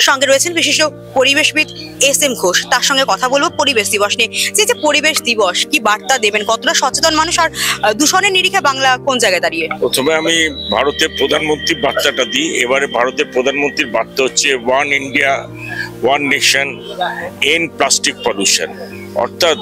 সঙ্গে রয়েছেন বিশিষ্ট পরিবেশবিদ এস.এম. ঘোষ। তার সঙ্গে কথা বলবো পরিবেশ দিবস নিয়ে। যে পরিবেশ দিবস কি বার্তা দেবেন, কতটা সচেতন মানুষ, আর দূষণের নিরিখে বাংলা কোন জায়গায় দাঁড়িয়ে? প্রথমে আমি ভারতের প্রধানমন্ত্রীর বার্তাটা দিই। এবারে ভারতের প্রধানমন্ত্রীর বার্তা হচ্ছে one India one nation and plastic pollution. অর্থাৎ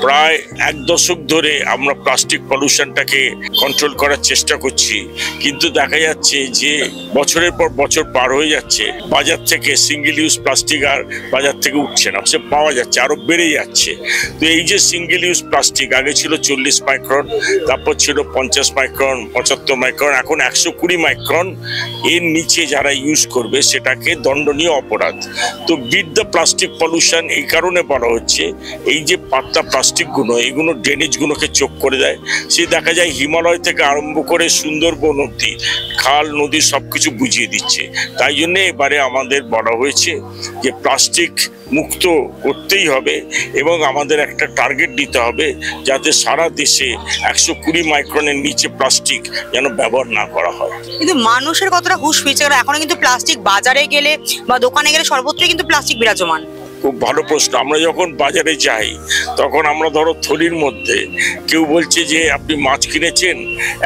প্রায় এক দশক ধরে আমরা প্লাস্টিক পলিউশনটাকে কন্ট্রোল করার চেষ্টা করছি, কিন্তু দেখা যাচ্ছে যে বছরের পর বছর পার হয়ে যাচ্ছে, বাজার থেকে সিঙ্গেল ইউজ প্লাস্টিক আর বাজার থেকে উঠছে না, সে পাওয়া যাচ্ছে, আরো বেড়ে যাচ্ছে। তো এই যে সিঙ্গেল ইউজ প্লাস্টিক আগে ছিল 40 মাইক্রন, তারপর ছিল 50 মাইক্রন, 75 মাইক্রন, এখন 120 মাইক্রন। এর নিচে যারা ইউজ করবে সেটাকে দণ্ডনীয় অপরাধ। তো বিট দ্য প্লাস্টিক পলিউশন এই কারণে বলা হচ্ছে, এই যে পাতলা প্লাস্টিকগুলো এগুলো ড্রেনেজগুলোকে চোখ করে দেয়। সে দেখা যায় হিমালয় থেকে আরম্ভ করে সুন্দরবন অবধি খাল নদী সবকিছু বুঝিয়ে দিচ্ছে। তাই জন্য এবারে আমাদের বলা হয়েছে যে প্লাস্টিক মুক্ত করতেই হবে এবং আমাদের একটা টার্গেট দিতে হবে যাতে সারা দেশে 120 মাইক্রনের নিচে প্লাস্টিক যেন ব্যবহার না করা হয়। কিন্তু মানুষের কতটা হুঁশ ফিরছে? কারণ এখনো কিন্তু প্লাস্টিক বাজারে গেলে বা দোকানে গেলে সর্বত্রই কিন্তু প্লাস্টিক বিরাজমান। খুব ভালো প্রশ্ন। আমরা যখন বাজারে যাই তখন আমরা ধরো থলির মধ্যে, কেউ বলছে যে আপনি মাছ কিনেছেন,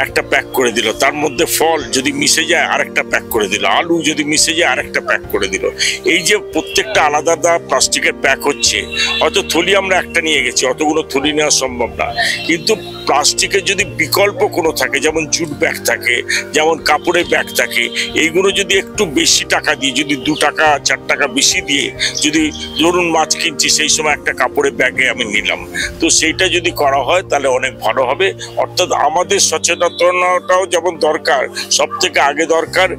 একটা প্যাক করে দিল, তার মধ্যে ফল যদি মিশে যায় আরেকটা প্যাক করে দিল, আলু যদি মিশে যায় আরেকটা প্যাক করে দিল। এই যে প্রত্যেকটা আলাদা আলাদা প্লাস্টিকের প্যাক হচ্ছে, হয়তো থলি আমরা একটা নিয়ে গেছি, অতগুলো থলি নেওয়া সম্ভব না, কিন্তু প্লাস্টিকের যদি বিকল্প কোনো থাকে, যেমন জুট ব্যাগ থাকে, যেমন কাপড়ের ব্যাগ থাকে, এইগুলো যদি একটু বেশি টাকা দিয়ে, যদি 2 টাকা 4 টাকা বেশি দিয়ে, যদি ধরুন মাছ কিনছি সেই সময় একটা কাপড়ের ব্যাগে আমি নিলাম, তো সেইটা যদি করা হয় তাহলে অনেক ভালো হবে। অর্থাৎ আমাদের সচেতনতাও যেমন দরকার, সব থেকে আগে দরকার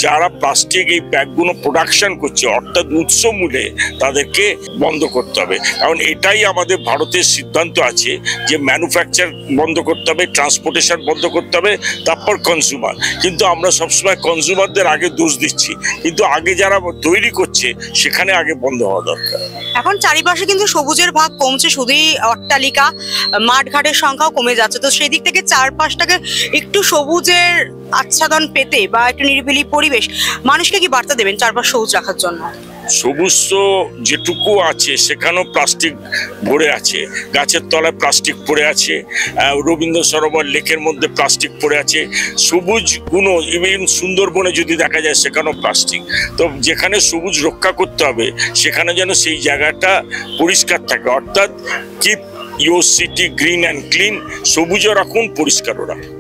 যারা প্লাস্টিক এই ব্যাগগুলো প্রোডাকশন করছে, অর্থাৎ উৎস মূলে তাদেরকে বন্ধ করতে হবে। কারণ এটাই আমাদের ভারতের সিদ্ধান্ত আছে যে ম্যানুফ্যাকচার বন্ধ করতে হবে, ট্রান্সপোর্টেশন বন্ধ করতে হবে, তারপর কনজিউমার। কিন্তু আমরা সবসময় কনজিউমারদের আগে দোষ দিচ্ছি, কিন্তু আগে যারা তৈরি করছে সেখানে আগে বন্ধ হওয়া দরকার। এখন চারিপাশে কিন্তু সবুজের ভাগ কমছে, শুধুই অট্টালিকা, মাঠঘাটের সংখ্যাও কমে যাচ্ছে। তো সেই দিক থেকে চারপাশটাকে একটু সবুজের আচ্ছাদন পেতে বা একটু নিরিবিলি পরিবেশ, মানুষকে কি বার্তা দেবেন চারপাশ সবুজ রাখার জন্য? সবুজ তো যেটুকু আছে সেখানেও প্লাস্টিক ভরে আছে, গাছের তলায় প্লাস্টিক পড়ে আছে, রবীন্দ্র সরোবর লেকের মধ্যে প্লাস্টিক পড়ে আছে। সবুজ গুলো ইভেন সুন্দরবনে যদি দেখা যায় সেখানেও প্লাস্টিক। তো যেখানে সবুজ রক্ষা করতে হবে সেখানে যেন সেই জায়গাটা পরিষ্কার থাকে, অর্থাৎ keep your city green and clean, সবুজও রাখুন, পরিষ্কারও রাখুন।